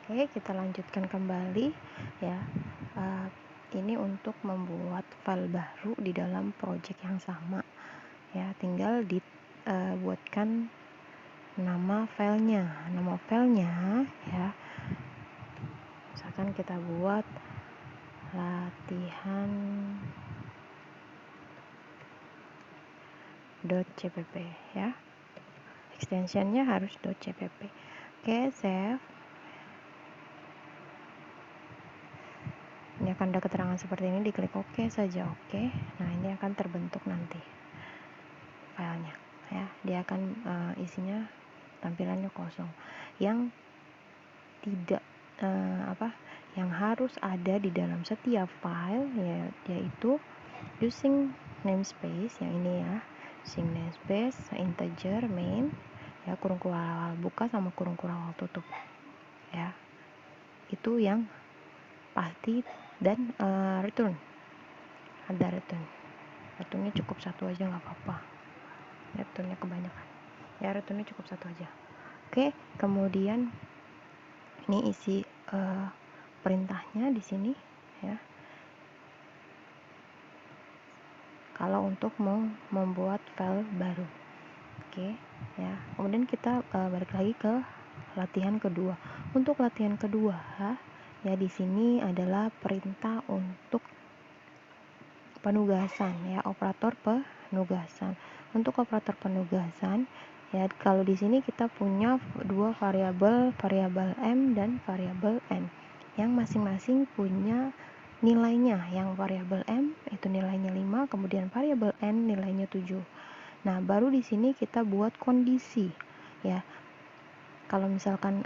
Oke, kita lanjutkan kembali ya. Ini untuk membuat file baru di dalam project yang sama ya. Tinggal dibuatkan nama filenya. Nama filenya ya. Misalkan kita buat latihan.cpp ya. Extensionnya harus .cpp. Oke, save. Ini akan ada keterangan seperti ini, diklik OK saja. Oke. Nah, ini akan terbentuk nanti filenya ya. Dia akan isinya tampilannya kosong. Yang tidak yang harus ada di dalam setiap file ya, yaitu using namespace yang ini ya. Using namespace integer main ya, kurung awal buka sama kurung awal tutup ya. Itu yang pasti. Dan return, ada returnnya cukup satu aja, nggak apa-apa, returnnya kebanyakan ya, returnnya cukup satu aja. Oke, kemudian ini isi perintahnya di sini ya. Kalau untuk membuat file baru, oke ya. Kemudian kita balik lagi ke latihan kedua. Untuk latihan kedua ya, di sini adalah perintah untuk penugasan ya, operator penugasan. Untuk operator penugasan ya, kalau di sini kita punya dua variabel M dan variabel N yang masing-masing punya nilainya. Yang variabel M itu nilainya 5, kemudian variabel N nilainya 7. Nah, baru di sini kita buat kondisi ya. Kalau misalkan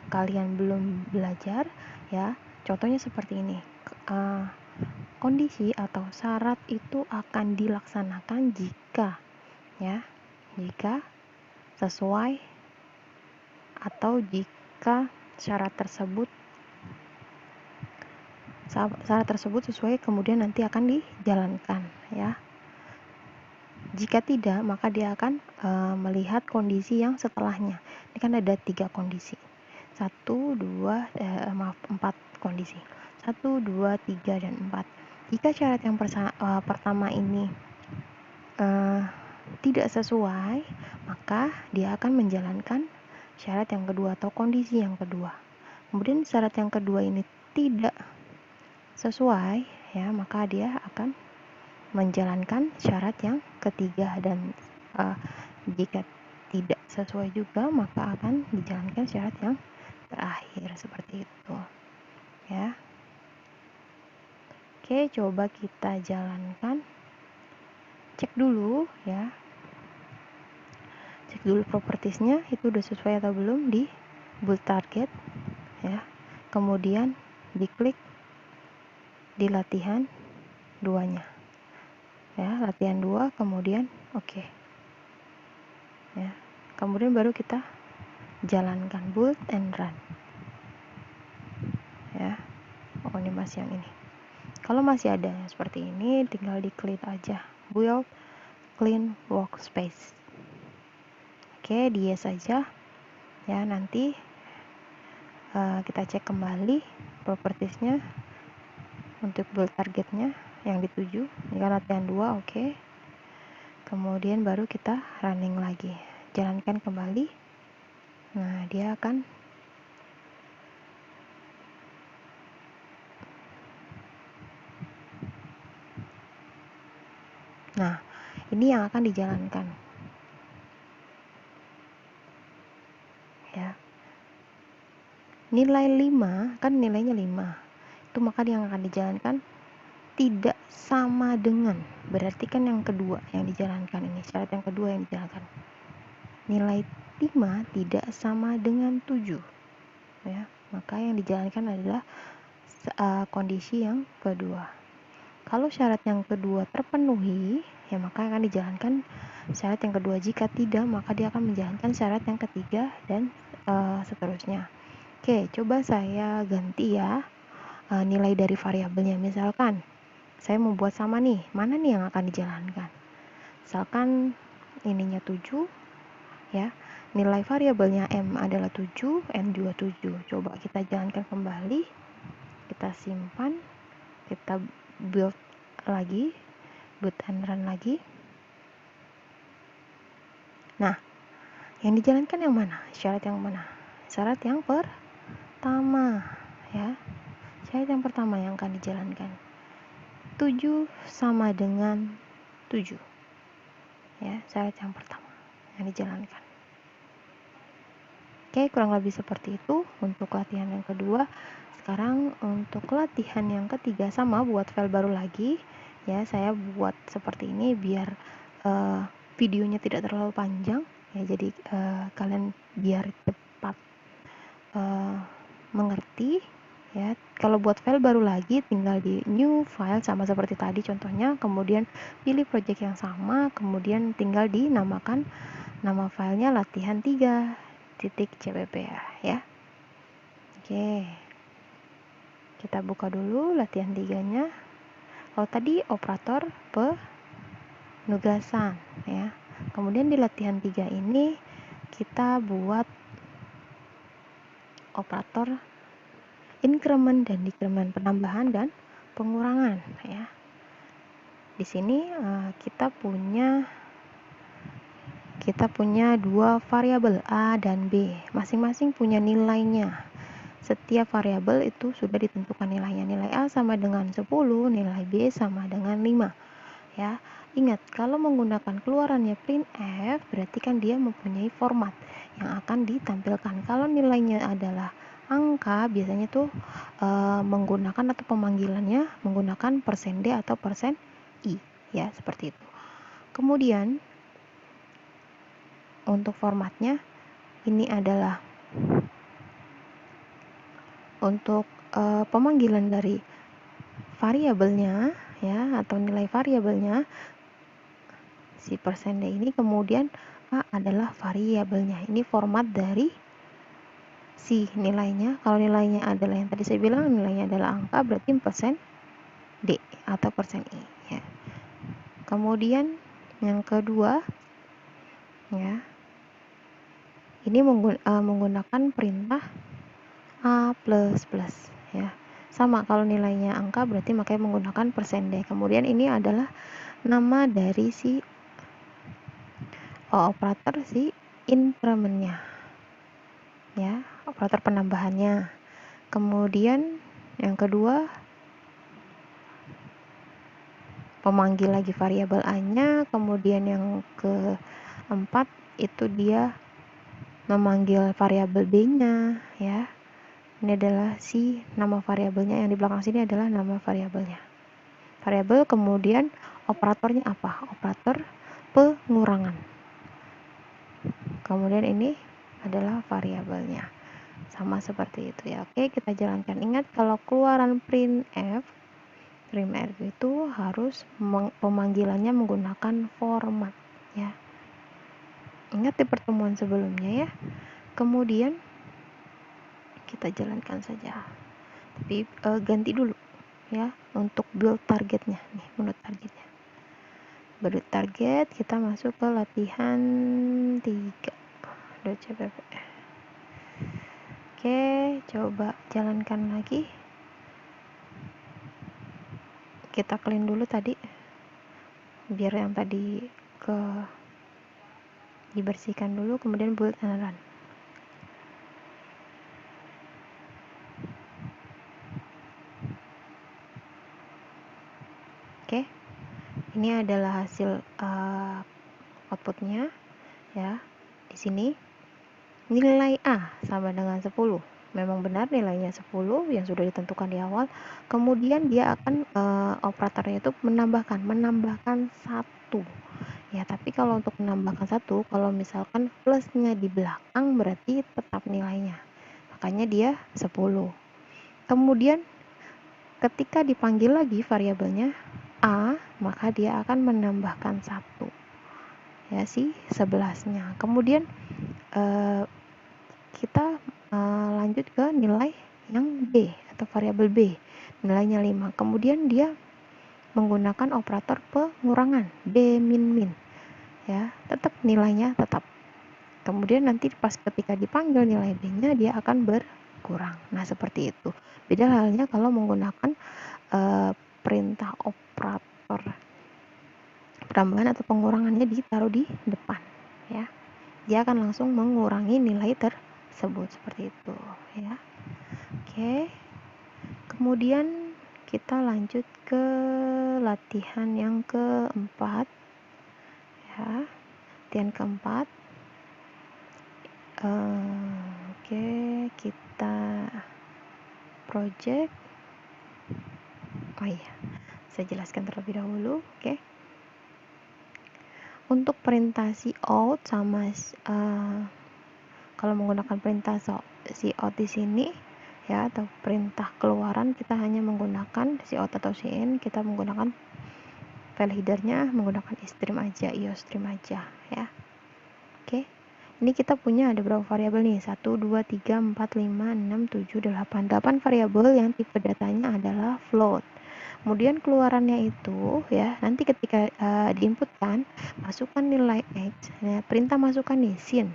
kalian belum belajar ya, contohnya seperti ini. Kondisi atau syarat itu akan dilaksanakan jika sesuai atau jika syarat tersebut sesuai, kemudian nanti akan dijalankan ya. Jika tidak, maka dia akan melihat kondisi yang setelahnya. Ini kan ada 3 kondisi. 4 kondisi. 1, 2, 3, dan 4. Jika syarat yang pertama ini tidak sesuai, maka dia akan menjalankan syarat yang kedua atau kondisi yang kedua. Kemudian syarat yang kedua ini tidak sesuai ya, maka dia akan menjalankan syarat yang ketiga, dan jika tidak sesuai juga maka akan dijalankan syarat yang terakhir, seperti itu ya. Oke, coba kita jalankan. Cek dulu ya, cek dulu propertiesnya itu udah sesuai atau belum di build target ya. Kemudian diklik di latihan 2-nya ya, latihan 2, kemudian oke ya. Kemudian baru kita jalankan build and run ya. Oh, ini masih yang ini. Kalau masih ada yang seperti ini, tinggal diklik aja build clean workspace. Oke, dia saja ya. Nanti kita cek kembali propertiesnya untuk build targetnya yang dituju. Ini kan latihan 2, oke. Kemudian baru kita running lagi, jalankan kembali. Nah, dia akan ini yang akan dijalankan ya. Nilai 5 kan nilainya 5, itu maka yang akan dijalankan tidak sama dengan, berarti kan yang kedua yang dijalankan, ini syarat yang kedua yang dijalankan. Nilai 5 tidak sama dengan 7 ya, maka yang dijalankan adalah kondisi yang kedua. Kalau syarat yang kedua terpenuhi ya, maka akan dijalankan syarat yang kedua. Jika tidak, maka dia akan menjalankan syarat yang ketiga dan seterusnya. Oke, coba saya ganti ya nilai dari variabelnya. Misalkan saya mau buat sama nih, mana nih yang akan dijalankan? Misalkan ininya 7 ya. nilai variabelnya M adalah 7, N juga 7. Coba kita jalankan kembali, kita simpan, kita build lagi, build and run lagi. Nah, yang dijalankan yang mana? Syarat yang mana? Syarat yang pertama, ya. Syarat yang pertama yang akan dijalankan. 7 sama dengan 7. Ya, syarat yang pertama yang dijalankan. Oke, kurang lebih seperti itu untuk latihan yang kedua. Sekarang untuk latihan yang ketiga sama buat file baru lagi. Ya, saya buat seperti ini biar videonya tidak terlalu panjang. Ya, jadi kalian biar cepat mengerti. Ya, kalau buat file baru lagi tinggal di new file sama seperti tadi contohnya, kemudian pilih project yang sama, kemudian tinggal dinamakan nama filenya latihan 3.cpp ya. Oke. Kita buka dulu latihan 3-nya. Kalau tadi operator penugasan ya. Kemudian di latihan 3 ini kita buat operator increment dan decrement, penambahan dan pengurangan ya. Di sini kita punya dua variabel A dan B, masing-masing punya nilainya. Setiap variabel itu sudah ditentukan nilainya. Nilai A sama dengan 10, nilai B sama dengan 5 ya. Ingat, kalau menggunakan keluarannya printf berarti kan dia mempunyai format yang akan ditampilkan. Kalau nilainya adalah angka, biasanya tuh menggunakan atau pemanggilannya menggunakan %d atau %i ya, seperti itu. Kemudian untuk formatnya ini adalah untuk pemanggilan dari variabelnya ya, atau nilai variabelnya si %d ini, kemudian A adalah variabelnya. Ini format dari si nilainya. Kalau nilainya adalah yang tadi saya bilang nilainya adalah angka, berarti %d atau %i ya. Kemudian yang kedua ya, ini menggunakan perintah A++ ya. Sama, kalau nilainya angka berarti makanya menggunakan %d. Kemudian ini adalah nama dari si operator si incrementnya ya, operator penambahannya. Kemudian yang kedua pemanggil lagi variabel A-nya. Kemudian yang keempat itu dia memanggil variabel B-nya ya. Ini adalah si nama variabelnya, yang di belakang sini adalah nama variabelnya. Variabel, kemudian operatornya apa? Operator pengurangan. Kemudian ini adalah variabelnya. Sama seperti itu ya. Oke, kita jalankan. Ingat, kalau keluaran printf itu harus pemanggilannya menggunakan format ya. Ingat di pertemuan sebelumnya ya. Kemudian kita jalankan saja. Tapi ganti dulu ya untuk build targetnya nih, menurut targetnya. Build target, kita masuk ke latihan 3.cpp. Oke, coba jalankan lagi. Kita clean dulu tadi biar yang tadi dibersihkan dulu, kemudian build and run. Oke, ini adalah hasil outputnya ya. Di sini nilai A sama dengan 10. Memang benar nilainya 10 yang sudah ditentukan di awal. Kemudian dia akan operatornya itu menambahkan 1 ya. Tapi kalau untuk menambahkan 1, kalau misalkan plusnya di belakang berarti tetap nilainya, makanya dia 10. Kemudian ketika dipanggil lagi variabelnya A, maka dia akan menambahkan 1 ya, si 11-nya. Kemudian kita lanjut ke nilai yang B atau variabel B, nilainya 5. Kemudian dia menggunakan operator pengurangan B min ya, tetap nilainya tetap Kemudian nanti pas ketika dipanggil nilai D-nya dia akan berkurang. Nah, seperti itu. Beda halnya kalau menggunakan perintah operator penambahan atau pengurangannya ditaruh di depan, ya. Dia akan langsung mengurangi nilai tersebut seperti itu, ya. Oke. Kemudian kita lanjut ke latihan yang keempat, ya. Latihan keempat. Oke, kita project. Oh iya, saya jelaskan terlebih dahulu. Oke. Untuk perintah cout sama kalau menggunakan perintah cout di sini, ya, atau perintah keluaran, kita hanya menggunakan cout atau cin, kita menggunakan file headernya menggunakan iostream aja, ya. Oke. Ini kita punya ada berapa variabel nih? 1, 2, 3, 4, 5, 6, 7, 8. 8 variabel yang tipe datanya adalah float. Kemudian keluarannya itu, ya, nanti ketika diinputkan, masukkan nilai X. Nah, perintah masukkan nih, sin.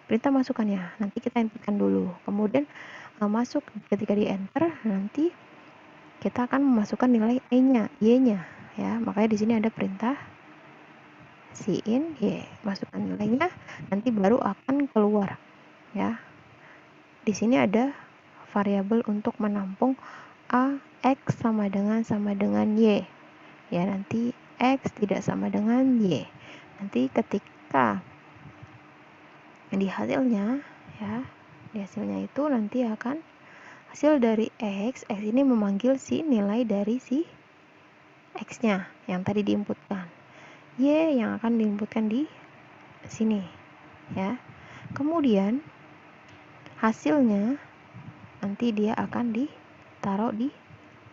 Perintah masukkannya. Nanti kita inputkan dulu. Kemudian masuk ketika di enter, nanti kita akan memasukkan nilai Y-nya, ya. Makanya di sini ada perintah sin y, masukkan nilainya, nanti baru akan keluar, ya. Di sini ada variabel untuk menampung a x sama dengan y, ya. Nanti x tidak sama dengan y. Nanti ketika di hasilnya, ya, di hasilnya itu nanti akan hasil dari x ini memanggil si nilai dari si x-nya yang tadi diinputkan. Y yang akan diinputkan di sini, ya. Kemudian hasilnya nanti dia akan ditaruh di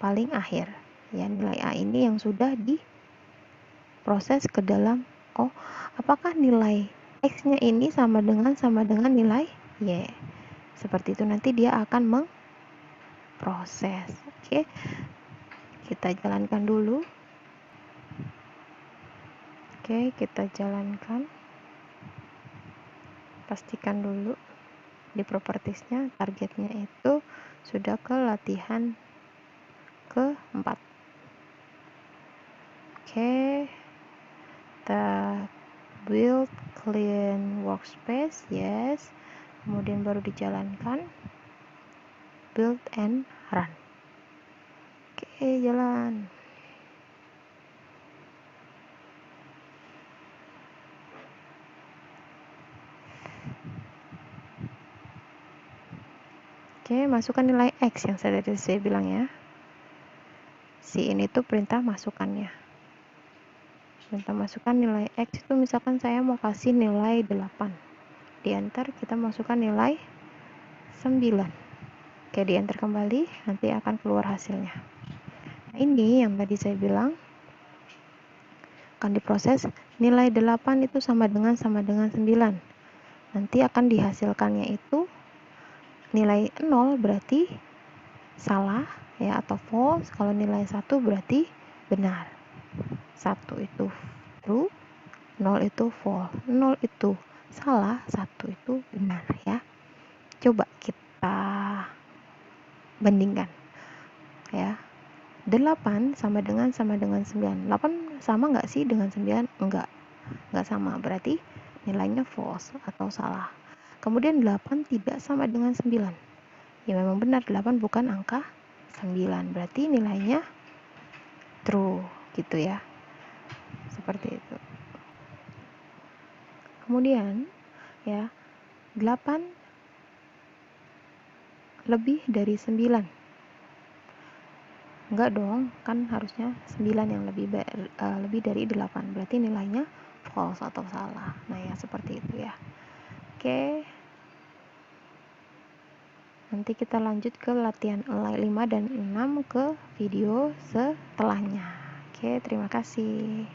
paling akhir, ya. Nilai A ini yang sudah diproses ke dalam apakah nilai X-nya ini sama dengan nilai Y. Seperti itu nanti dia akan memproses. Oke. Kita jalankan dulu. Oke, kita jalankan. Pastikan dulu di propertiesnya targetnya itu sudah ke latihan keempat. Oke, kita build clean workspace, yes. Kemudian baru dijalankan, build and run. Oke, jalan. Oke, masukkan nilai X yang saya bilang, ya. Sin itu perintah masukannya. Perintah masukkan nilai X itu misalkan saya mau kasih nilai 8. Di enter kita masukkan nilai 9. Oke, di enter kembali, nanti akan keluar hasilnya. Nah, ini yang tadi saya bilang akan diproses, nilai 8 itu sama dengan 9. Nanti akan dihasilkannya itu nilai 0 berarti salah, ya, atau false. Kalau nilai 1 berarti benar. 1 itu true, 0 itu false. 0 itu salah, 1 itu benar, ya. Coba kita bandingkan, ya. 8 sama dengan 9. 8 sama nggak sih dengan 9? Enggak sama, berarti nilainya false atau salah. Kemudian 8 tidak sama dengan 9. Ya, memang benar 8 bukan angka 9, berarti nilainya true, gitu, ya. Seperti itu. Kemudian, ya, 8 lebih dari 9. Enggak dong, kan harusnya 9 yang lebih dari 8. Berarti nilainya false atau salah. Nah, ya, seperti itu, ya. Oke. Nanti kita lanjut ke latihan 5 dan 6 ke video setelahnya. Oke, terima kasih.